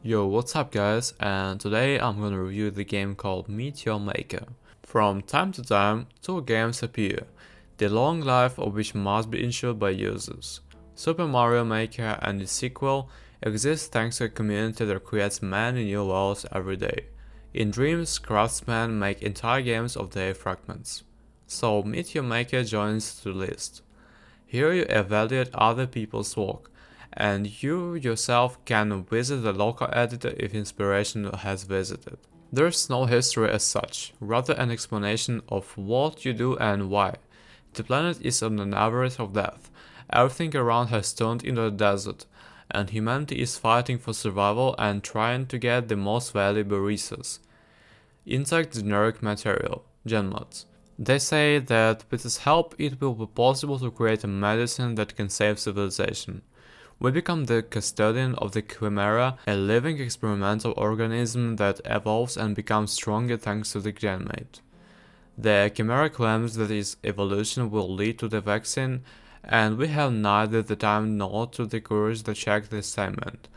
Yo, what's up guys, and today I'm gonna review the game called Meteor Maker. From time to time, two games appear, the long life of which must be ensured by users. Super Mario Maker and its sequel exist thanks to a community that creates many new worlds every day. In Dreams, craftsmen make entire games of their fragments. So Meteor Maker joins the list. Here you evaluate other people's work, and you yourself can visit the local editor if inspiration has visited. There's no history as such, rather an explanation of what you do and why. The planet is on an average of death, everything around has turned into a desert, and humanity is fighting for survival and trying to get the most valuable resource. Insect generic material, genmods. They say that with its help it will be possible to create a medicine that can save civilization. We become the custodian of the Chimera, a living experimental organism that evolves and becomes stronger thanks to the genmate. The Chimera claims that its evolution will lead to the vaccine, and we have neither the time nor the courage to check the assignment.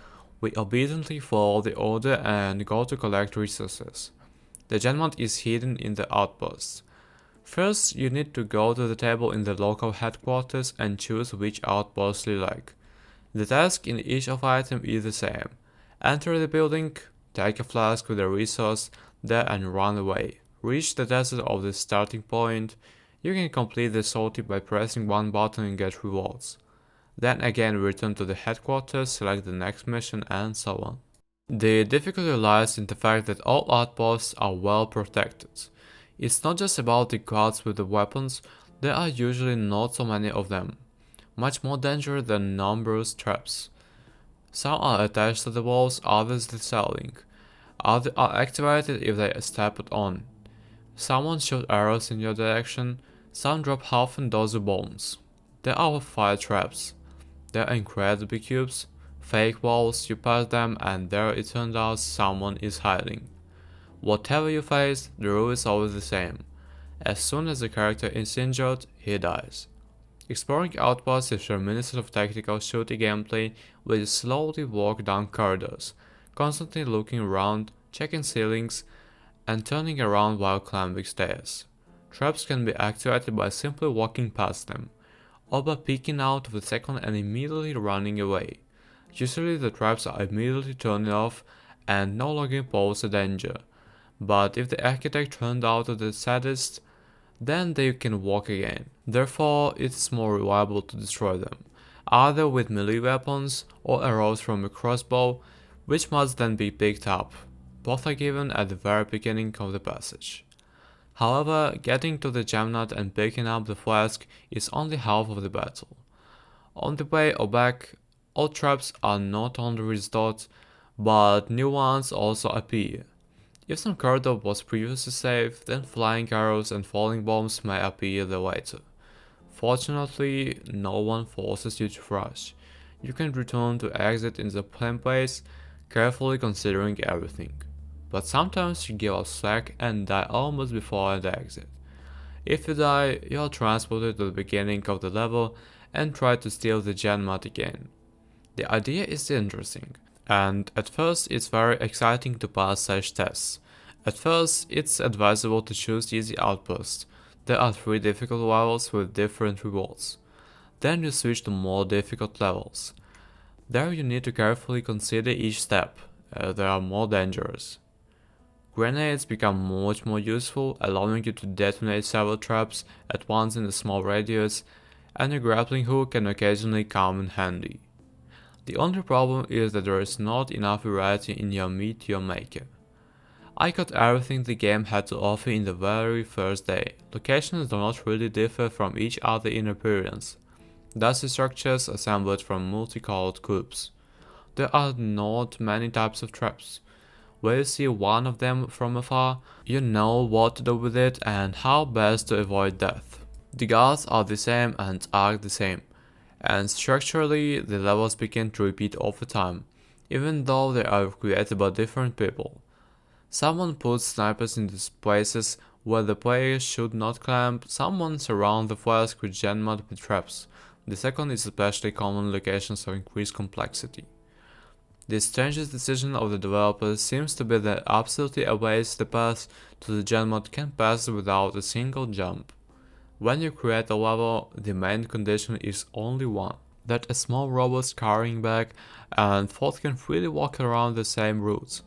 We obediently follow the order and go to collect resources. The genmod is hidden in the Outposts. First, you need to go to the table in the local headquarters and choose which outpost you like. The task in each of items is the same. Enter the building, take a flask with a resource there and run away. Reach the desert of the starting point. You can complete the sortie by pressing one button and get rewards. Then again return to the headquarters, select the next mission and so on. The difficulty lies in the fact that all outposts are well protected. It's not just about the guards with the weapons, there are usually not so many of them. Much more dangerous than numerous traps. Some are attached to the walls, others the ceiling. Others are activated if they step on. Some shoot arrows in your direction, some drop half a dozen bombs. There are fire traps. There are incredible cubes, fake walls, you pass them and there it turns out someone is hiding. Whatever you face, the rule is always the same. As soon as the character is injured, he dies. Exploring outposts is reminiscent of tactical shooting gameplay where you slowly walk down corridors, constantly looking around, checking ceilings, and turning around while climbing stairs. Traps can be activated by simply walking past them, or by peeking out of the second and immediately running away. Usually the traps are immediately turned off and no longer pose a danger. But if the architect turned out the sadist, then they can walk again. Therefore, it's more reliable to destroy them, either with melee weapons or arrows from a crossbow, which must then be picked up. Both are given at the very beginning of the passage. However, getting to the gemnut and picking up the flask is only half of the battle. On the way or back, all traps are not only restored, but new ones also appear. If some corridor was previously safe, then flying arrows and falling bombs may appear later. Fortunately, no one forces you to rush. You can return to exit in the plain place, carefully considering everything. But sometimes you give up slack and die almost before the exit. If you die, you are transported to the beginning of the level and try to steal the genmod again. The idea is interesting, and at first it's very exciting to pass such tests. At first, it's advisable to choose easy outposts. There are 3 difficult levels with different rewards. Then you switch to more difficult levels. There you need to carefully consider each step, as they are more dangerous. Grenades become much more useful, allowing you to detonate several traps at once in a small radius, and a grappling hook can occasionally come in handy. The only problem is that there is not enough variety in your Meteor Maker. I got everything the game had to offer in the very first day. Locations do not really differ from each other in appearance. Thus the structures assembled from multicolored cubes. There are not many types of traps. When you see one of them from afar, you know what to do with it and how best to avoid death. The guards are the same and act the same, and structurally the levels begin to repeat over time, even though they are created by different people. Someone puts snipers in these places where the players should not climb, someone surrounds the flask with genmod with traps. The second is especially common in locations of increased complexity. The strangest decision of the developers seems to be that absolutely aways the path to the gen mod can pass without a single jump. When you create a level, the main condition is only one, that a small robot carrying back and thought can freely walk around the same routes,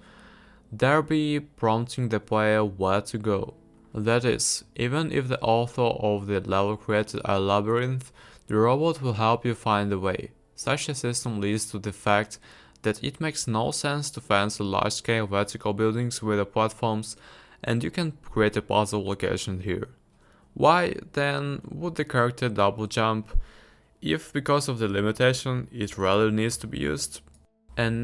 thereby prompting the player where to go. That is, even if the author of the level created a labyrinth, the robot will help you find the way. Such a system leads to the fact that it makes no sense to fence large-scale vertical buildings with the platforms, and you can create a puzzle location here. Why, then, would the character double jump, if because of the limitation it rarely needs to be used? And now